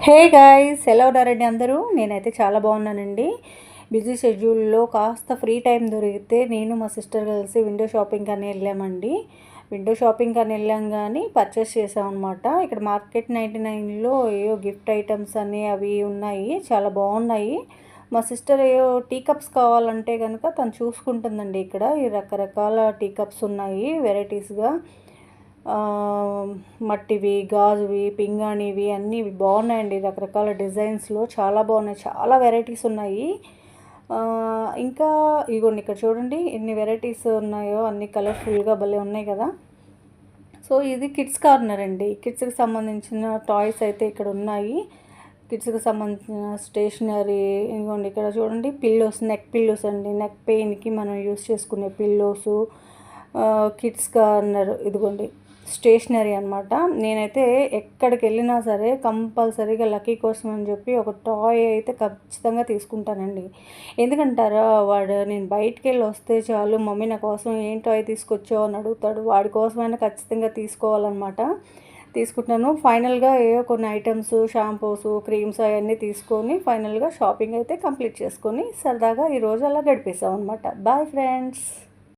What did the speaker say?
Hey guys, ఎలా ఉన్నారండి అందరూ? నేనైతే చాలా బాగున్నానండి. బిజీ షెడ్యూల్లో కాస్త ఫ్రీ టైం దొరికితే నేను మా సిస్టర్ కలిసి విండో షాపింగ్ అని వెళ్ళామండి. విండో షాపింగ్ అని వెళ్ళాం కానీ పర్చేస్ చేసామన్నమాట. ఇక్కడ మార్కెట్ 99లో ఏవో గిఫ్ట్ ఐటమ్స్ అని అవి ఉన్నాయి, చాలా బాగున్నాయి. మా సిస్టర్ ఏవో టీ కప్స్ కావాలంటే కనుక తను చూసుకుంటుందండి. ఇక్కడ ఈ రకరకాల టీ కప్స్ ఉన్నాయి వెరైటీస్గా. మట్టివి, గాజువి, పింగాణివి అన్నీ బాగున్నాయండి. రకరకాల డిజైన్స్లో చాలా బాగున్నాయి, చాలా వెరైటీస్ ఉన్నాయి. ఇంకా ఇగోండి ఇక్కడ చూడండి ఎన్ని వెరైటీస్ ఉన్నాయో, అన్ని కలర్ఫుల్గా భలే ఉన్నాయి కదా. సో ఇది కిడ్స్ కార్నర్ అండి. కిడ్స్కి సంబంధించిన టాయ్స్ అయితే ఇక్కడ ఉన్నాయి. కిడ్స్కి సంబంధించిన స్టేషనరీ ఇదిగోండి ఇక్కడ చూడండి. పిల్లోస్, నెక్ పిల్లోస్ అండి. నెక్ పెయిన్కి మనం యూస్ చేసుకునే పిల్లోసు. కిడ్స్ కార్నర్ ఇదిగోండి స్టేషనరీ అనమాట. నేనైతే ఎక్కడికి వెళ్ళినా సరే కంపల్సరీగా లక్కీ కోసం అని చెప్పి ఒక టాయ్ అయితే ఖచ్చితంగా తీసుకుంటానండి. ఎందుకంటారా, వాడు నేను బయటికి వెళ్ళి వస్తే చాలు మమ్మీ నా కోసం ఏం టాయ్ తీసుకొచ్చావు అని అడుగుతాడు. వాడి కోసమైనా ఖచ్చితంగా తీసుకోవాలన్నమాట. తీసుకుంటాను. ఫైనల్గా ఏవో కొన్ని ఐటమ్స్, షాంపూస్, క్రీమ్స్ అవన్నీ తీసుకొని ఫైనల్గా షాపింగ్ అయితే కంప్లీట్ చేసుకొని సరదాగా ఈరోజు అలా గడిపేసాం అనమాట. Bye friends.